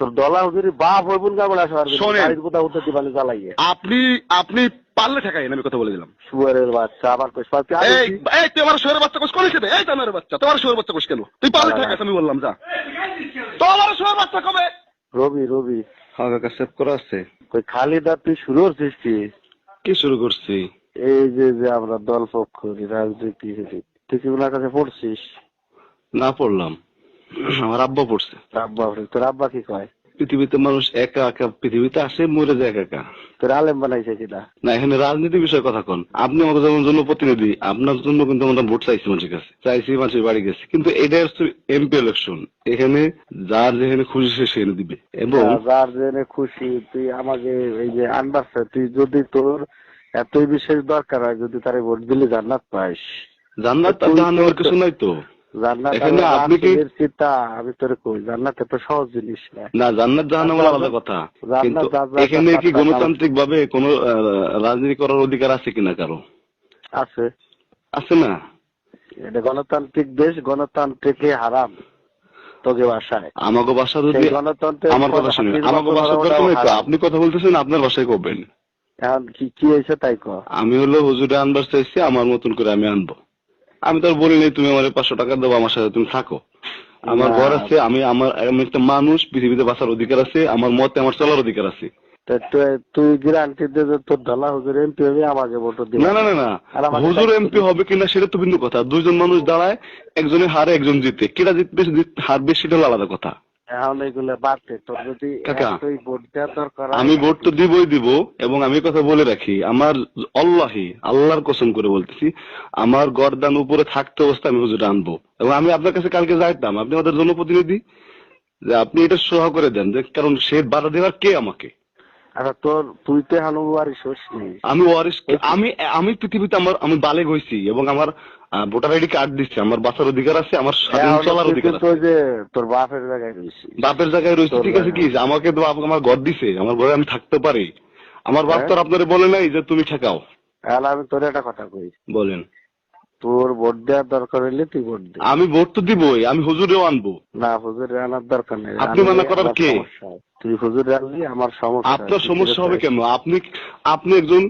তোর দলা হুজুরি বাপ হইব না বলে আসবার গাড়ির কথা উঠতে দিবানি জ্বালাইয়ে। আপনি আপনি পারলে ঠেকাইন, আমি কথা বলে দিলাম। শুয়ারের বাচ্চা আবার কইস পাতি এই এই তুই আমার শুয়ারের বাচ্চা কোষ কোন হিসেবে? এই তোমার বাচ্চা, তোমার শুয়ারের বাচ্চা কোষ কেন? তুই পারলে ঠেকাইস, আমি বললাম যা। তোমার শুয়ারের বাচ্চা কবে? রবি রবি হ্যাঁ কাকা সেভ করা আছে। কই খালিদা তুই শুরু করছিস কি শুরু করছি? এই যে যে আমরা দল পক্ষ রাজনীতি তুই কি ওনার কাছে পড়ছিস? না পড়লাম, আমার আব্বা পড়ছে। আব্বা তোর আব্বা কি কয়? পৃথিবীতে মানুষ একা একা পৃথিবীতে আসে, মরে যায় একা একা। তোর আলেম বানাইছে কিনা? না, এখানে রাজনীতি বিষয়ে কথা কন। আপনি আমাদের যেমন জনপ্রতিনিধি, আপনার জন্য কিন্তু আমরা ভোট চাইছি মানুষের কাছে, চাইছি মানুষের বাড়ি গেছে, কিন্তু এটা হচ্ছে এমপি ইলেকশন। এখানে যার যেখানে খুশি সে সেখানে দিবে, এবং যার যেখানে খুশি। তুই আমাকে এই যে আনবারছে, তুই যদি তোর এতই বিশেষ দরকার হয়, যদি তারে ভোট দিলে জান্নাত পাইস। জান্নাত আর জাহান্নামের কিছু নাই তো। জান্নাত এখানে আপনি কি চিন্তা, আমি তোরে কই জান্নাত এত সহজ জিনিস না, জান্নাত জাহান্নাম আলাদা কথা, কিন্তু এখানে কি গণতান্ত্রিক ভাবে কোন রাজনীতি করার অধিকার আছে কিনা কারো? আছে আছে না? এটা গণতান্ত্রিক দেশ, গণতান্ত্রিকে হারাম তোকে বাসায়। আমাকে বাসা যদি আমার কথা শুনে আমাকে বাসার দরকার নেই তো। আপনি কথা বলতেছেন আপনার বাসায় করবেন। এখন কি হয়েছে তাই কো। আমি হলো হুজুরে আনবার চাইছি, আমার মতন করে আমি আনবো। আমি তো আর বলি নাই তুমি আমার 500 টাকা দেবো, আমার সাথে তুমি থাকো। আমার ঘর আছে, আমি একটা মানুষ, পৃথিবীতে বাঁচার অধিকার আছে, আমার মতে আমার চলার অধিকার আছে। তুই গ্যারান্টি দে যে তোর দলা হুজুর এমপি হবে, আমাকে ভোট দিবি? না না না না, হুজুর এমপি হবে কিনা সেটা তো ভিন্ন কথা। দুইজন মানুষ দাঁড়ায়, একজনের হারে একজন জিতে, কেটা জিতবে হারবে সেটা আলাদা কথা। এখন এইগুলো বাড়তে তোর যদি ভোট দেওয়ার দরকার, আমি ভোট তো দিবই দিব। এবং আমি কথা বলে রাখি, আমার আল্লাহর কসম করে বলতেছি, আমার গর্দান উপরে থাকতে অবস্থা আমি হুজুর আনবো। এবং আমি আপনার কাছে কালকে যাইতাম, আপনি আমাদের জনপ্রতিনিধি, যে আপনি এটা সহ করে দেন, যে কারণ সে বাধা দেওয়ার কে আমাকে? আচ্ছা তোর তুই তো এখন ওয়ারিশ হসনি। আমি ওয়ারিশ, আমি পৃথিবীতে আমি বালেগ হয়েছি এবং আমার ভোটার আইডি কার্ড দিচ্ছে, আমার বাঁচার অধিকার আছে, আমার স্বাধীন চলার অধিকার আছে। যে তোর বাপের জায়গায় রয়েছি, বাপের জায়গায় রয়েছে, ঠিক আছে, কি আমাকে তো আমার ঘর দিছে, আমার ঘরে আমি থাকতে পারি। আমার বাপ তো আপনারে বলে নাই যে তুমি ঠেকাও। আমি তোর একটা কথা কই। বলেন। তোর ভোট দেওয়ার দরকার হইলে তুই ভোট দে। আমি ভোট তো দিবই, আমি হুজুরেও আনবো। না, হুজুরে আনার দরকার নেই। আপনি মানা করার কে? তুই হুজুরে আনলি আমার সমস্যা। আপনার সমস্যা হবে কেন? আপনি একজন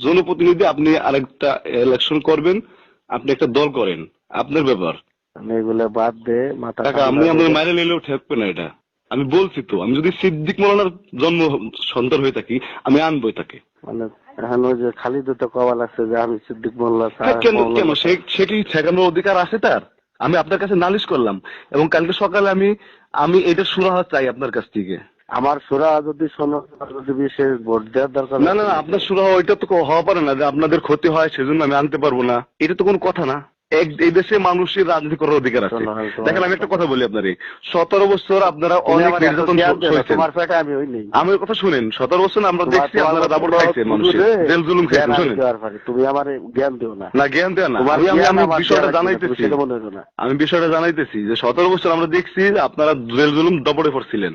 জনপ্রতিনিধি, আপনি আরেকটা ইলেকশন করবেন, আপনি একটা দল করেন, আপনার ব্যাপার। আমি এগুলো বাদ দে মাথা। আপনি আমাদের মাইরে নিলেও ঠেকবে না এটা। আমি বলছি তো, আমি যদি সিদ্দিক মৌলানার জন্ম সন্তান হয়ে থাকি, আমি আনবই তাকে। মানে এখন ওই যে খালি দুটো কওয়াল আছে যে আমি সিদ্দিক মোল্লা। কেন কেন সে কি ঠেকানোর অধিকার আছে তার? আমি আপনার কাছে নালিশ করলাম, এবং কালকে সকালে আমি এটা সুরাহা চাই আপনার কাছ থেকে। আমার সুরাহা যদি শোনো, যদি বিশেষ ভোট দেওয়ার দরকার। না না, আপনার সুরাহা ওইটা তো হওয়া পারে না যে আপনাদের ক্ষতি হয় সেজন্য আমি আনতে পারবো না, এটা তো কোনো কথা না। এই দেশে মানুষের রাজনীতি করার অধিকার আছে। দেখেন, আমি একটা কথা বলি আপনারে, 17 বছর আপনারা অনেক নির্যাতন সইছেন। আমার কথা শুনেন, 17 বছর আমরা দেখছি আপনারা দাবড় খাইছেন, মানুষের জেল জুলুম খাইছেন। শুনেন, তুমি আমার জ্ঞান দিও না। না, জ্ঞান দেয় না, আমি বিষয়টা জানাইতেছি। আমি বিষয়টা জানাইতেছি যে 17 বছর আমরা দেখছি আপনারা জেল জুলুম দপড়ে পড়ছিলেন।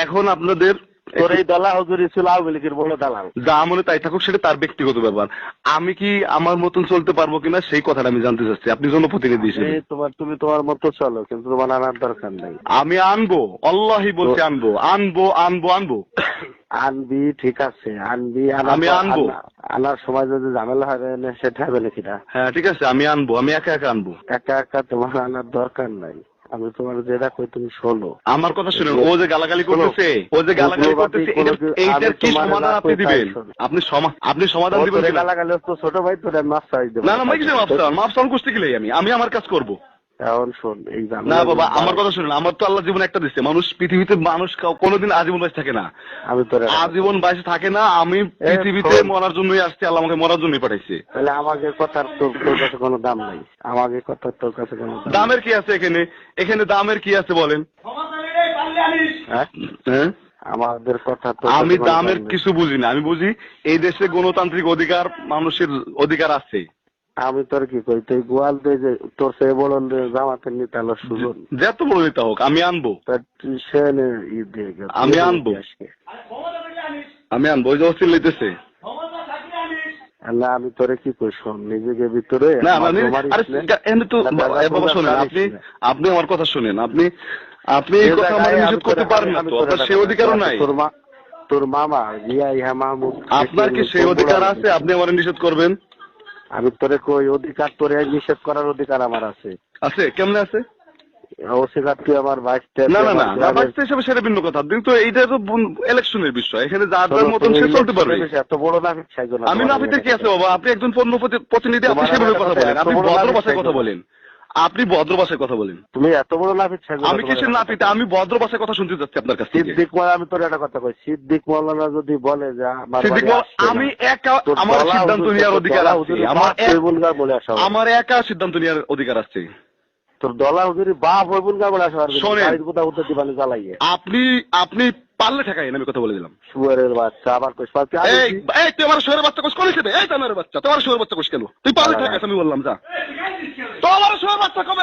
এখন আপনাদের তোর এই দলা হুজুরি ছিল আওয়ামী লীগের বড় দালাল। যা মনে তাই থাকুক, সেটা তার ব্যক্তিগত ব্যাপার। আমি কি আমার মতন চলতে পারবো কিনা সেই কথাটা আমি জানতে চাচ্ছি, আপনি জনপ্রতিনিধি হিসেবে। তুমি তোমার মতো চলো, কিন্তু তোমার আনার দরকার নেই। আমি আনবো, আল্লাহই বলছে আনবো আনবো আনবো আনবো। আনবি, ঠিক আছে, আনবি। আমি আনবো। আনার সময় যদি ঝামেলা হয় সেটা হবে নাকি না? হ্যাঁ ঠিক আছে, আমি আনবো, আমি একা একা আনবো। একা একা তোমার আনার দরকার নাই। আমি তোমার যেটা কই তুমি শোনো। আমার কথা শুনেন, ও যে গালাগালি করতেছে, এইটার কি সমাধান আপনি দিবেন? আপনি সমাধান দিবেন? গালাগালি তো ছোট ভাই, তোর মাফ চাই দেবো। না না, মাফ চান করতে গেলে আমি আমার কাজ করবো। এখন শোন, এই না বাবা, আমার কথা শুনেন, আমার তো আল্লাহ জীবন একটা দিচ্ছে। পৃথিবীতে মানুষ কোনোদিন আজীবন বাইসে থাকে না। আমি তো আজীবন বাইসে থাকে না। আমি পৃথিবীতে মরার জন্যই আসছি, আল্লাহ আমাকে মরার জন্যই পাঠাইছে। তাহলে আমাকে কথার তোর কাছে কোনো দাম নাই? আমাকে কথার তোর কাছে কোনো দামের কি আছে? এখানে দামের কি আছে বলেন? হ্যাঁ, আমাদের কথা তো আমি দামের কিছু বুঝি না। আমি বুঝি এই দেশে গণতান্ত্রিক অধিকার, মানুষের অধিকার আছে। আমি তোর কি কই, তুই গোয়াল দে যে তোর সে বলন জামাতের নিতে আলো সুজন যত বড় নেতা হোক, আমি আনবো। আমি আনবো, আমি আনবো। ওই যে অস্থির লইতেছে। না, আমি তোরে কি কই, শোন, নিজেকে ভিতরে না তো বাবা শোনেন, আপনি আমার কথা শুনেন। আপনি এই কথা আমার নিষেধ করতে পারেন না তো, আপনার সেই অধিকারও নাই। তোর মামা ইহা মাহমুদ, আপনার কি সেই অধিকার আছে আপনি আমার নিষেধ করবেন? আমি তোরে কই অধিকার, তোরে নিষেধ করার অধিকার আমার আছে। আছে? কেমনে আছে? অধিকার তুই আমার বাইশটা। না না না, বাচ্চা হিসেবে সেটা ভিন্ন কথা, কিন্তু এইটা তো ইলেকশনের বিষয়, এখানে যার যার মতন সে চলতে পারবে। এত বড় নাফিক সাইজো না। আমি নাফিতে কি আছে বাবা? আপনি একজন পণ্য প্রতিনিধি, আপনি সেভাবে কথা বলেন, আপনি ভদ্র ভাষায় কথা বলেন, আপনি ভদ্র ভাষায় কথা বলেন। তুমি এত বড় নাফিক সাইজো। আমি কিসের নাফিতে? আমি ভদ্র ভাষায় কথা শুনতে যাচ্ছি আপনার কাছ থেকে। সিদ্দিক মৌলানা, আমি তোর একটা কথা কই, সিদ্দিক মৌলানা যদি বলে যে আমার সিদ্দিক মৌলানা, আমি একা আমার সিদ্ধান্ত নেওয়ার অধিকার আছে, আমার একা সিদ্ধান্ত নেওয়ার অধিকার আছে। তোর দলা হুজুরি বাপ হই বলগা বলে আসবে। শোনেন, কোথা উত্তর দিবানি জ্বালাইয়ে আপনি পারলে ঠেকাইন, আমি কথা বলে দিলাম। শুয়ারের বাচ্চা আবার কইস পারতি। এই তুই আমার শুয়ারের বাচ্চা কোষ কোন হিসেবে? এই তানের বাচ্চা, তোমার শুয়ারের বাচ্চা কোষ কেন? তুই পারলে ঠেকাইস, আমি বললাম যা। তো আমার শুয়ারের বাচ্চা কবে